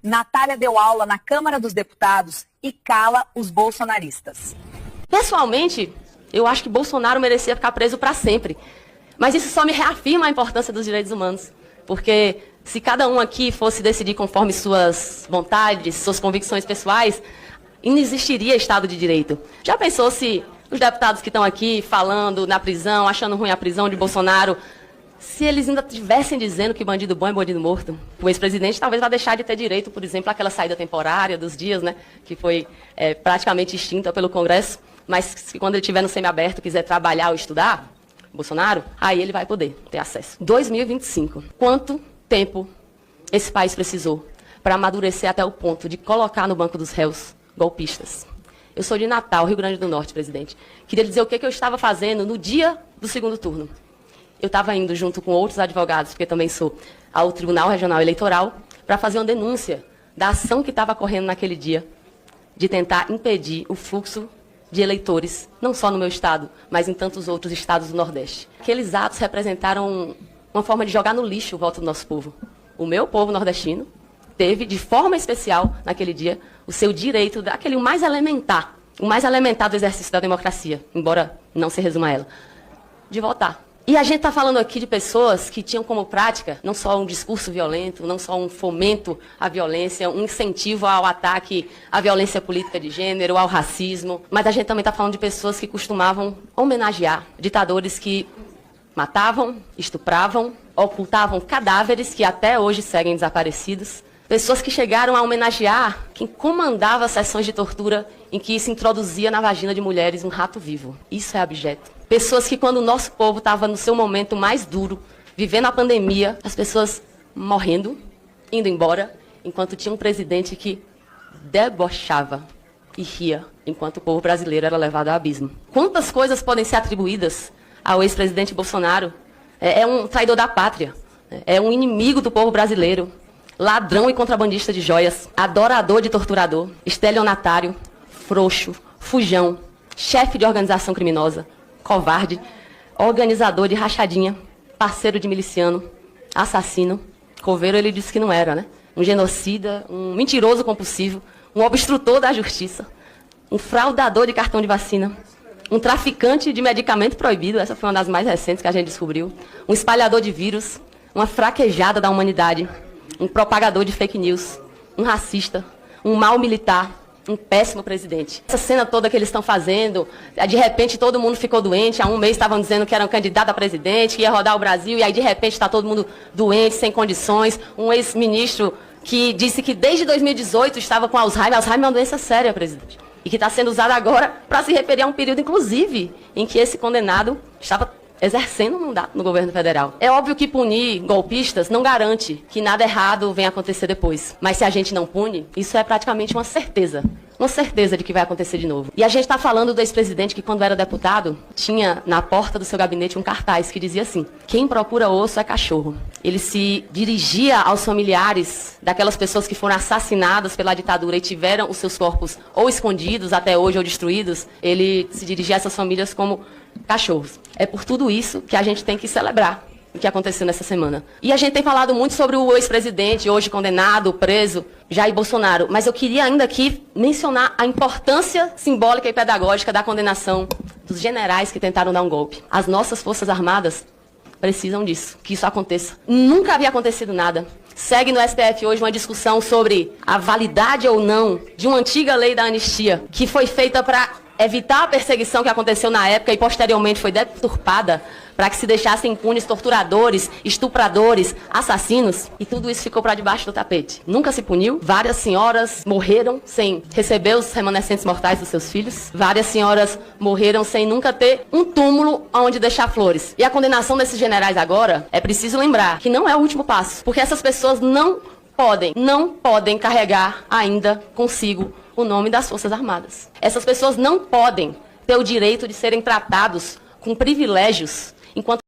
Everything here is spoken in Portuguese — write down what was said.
Natália deu aula na Câmara dos Deputados e cala os bolsonaristas. Pessoalmente, eu acho que Bolsonaro merecia ficar preso para sempre. Mas isso só me reafirma a importância dos direitos humanos. Porque se cada um aqui fosse decidir conforme suas vontades, suas convicções pessoais, não existiria Estado de Direito. Já pensou se os deputados que estão aqui falando na prisão, achando ruim a prisão de Bolsonaro, se eles ainda estivessem dizendo que bandido bom é bandido morto, o ex-presidente talvez vá deixar de ter direito, por exemplo, àquela saída temporária dos dias, né, que foi praticamente extinta pelo Congresso, mas que quando ele estiver no semiaberto, quiser trabalhar ou estudar, Bolsonaro, aí ele vai poder ter acesso. 2025. Quanto tempo esse país precisou para amadurecer até o ponto de colocar no banco dos réus golpistas? Eu sou de Natal, Rio Grande do Norte, presidente. Queria dizer o que eu estava fazendo no dia do segundo turno. Eu estava indo junto com outros advogados, porque também sou, ao Tribunal Regional Eleitoral, para fazer uma denúncia da ação que estava ocorrendo naquele dia, de tentar impedir o fluxo de eleitores, não só no meu estado, mas em tantos outros estados do Nordeste. Aqueles atos representaram uma forma de jogar no lixo o voto do nosso povo. O meu povo nordestino teve, de forma especial, naquele dia, o seu direito, daquele o mais elementar do exercício da democracia, embora não se resuma a ela, de votar. E a gente está falando aqui de pessoas que tinham como prática não só um discurso violento, não só um fomento à violência, um incentivo ao ataque à violência política de gênero, ao racismo, mas a gente também está falando de pessoas que costumavam homenagear ditadores que matavam, estupravam, ocultavam cadáveres que até hoje seguem desaparecidos, pessoas que chegaram a homenagear quem comandava sessões de tortura em que se introduzia na vagina de mulheres um rato vivo. Isso é abjeto. Pessoas que, quando o nosso povo estava no seu momento mais duro, vivendo a pandemia, as pessoas morrendo, indo embora, enquanto tinha um presidente que debochava e ria, enquanto o povo brasileiro era levado ao abismo. Quantas coisas podem ser atribuídas ao ex-presidente Bolsonaro? É um traidor da pátria, é um inimigo do povo brasileiro, ladrão e contrabandista de joias, adorador de torturador, estelionatário, frouxo, fujão, chefe de organização criminosa, covarde, organizador de rachadinha, parceiro de miliciano, assassino. Coveiro ele disse que não era, né? Um genocida, um mentiroso compulsivo, um obstrutor da justiça, um fraudador de cartão de vacina, um traficante de medicamento proibido, essa foi uma das mais recentes que a gente descobriu, um espalhador de vírus, uma fraquejada da humanidade, um propagador de fake news, um racista, um mau militar, um péssimo presidente. Essa cena toda que eles estão fazendo, de repente todo mundo ficou doente, há um mês estavam dizendo que era um candidato a presidente, que ia rodar o Brasil, e aí de repente está todo mundo doente, sem condições. Um ex-ministro que disse que desde 2018 estava com Alzheimer. Alzheimer é uma doença séria, presidente. E que está sendo usado agora para se referir a um período, inclusive, em que esse condenado estava exercendo um mandato no governo federal. É óbvio que punir golpistas não garante que nada errado venha acontecer depois. Mas se a gente não pune, isso é praticamente uma certeza de que vai acontecer de novo. E a gente está falando do ex-presidente que, quando era deputado, tinha na porta do seu gabinete um cartaz que dizia assim: quem procura osso é cachorro. Ele se dirigia aos familiares daquelas pessoas que foram assassinadas pela ditadura e tiveram os seus corpos ou escondidos até hoje ou destruídos. Ele se dirigia a essas famílias como cachorros. É por tudo isso que a gente tem que celebrar o que aconteceu nessa semana. E a gente tem falado muito sobre o ex-presidente, hoje condenado, preso, Jair Bolsonaro, mas eu queria ainda aqui mencionar a importância simbólica e pedagógica da condenação dos generais que tentaram dar um golpe. As nossas Forças Armadas precisam disso, que isso aconteça. Nunca havia acontecido nada. Segue no STF hoje uma discussão sobre a validade ou não de uma antiga lei da anistia, que foi feita para evitar a perseguição que aconteceu na época e posteriormente foi deturpada para que se deixassem impunes torturadores, estupradores, assassinos, e tudo isso ficou para debaixo do tapete. Nunca se puniu. Várias senhoras morreram sem receber os remanescentes mortais dos seus filhos. Várias senhoras morreram sem nunca ter um túmulo onde deixar flores. E a condenação desses generais agora, é preciso lembrar que não é o último passo, porque essas pessoas não podem carregar ainda consigo o nome das Forças Armadas. Essas pessoas não podem ter o direito de serem tratados com privilégios enquanto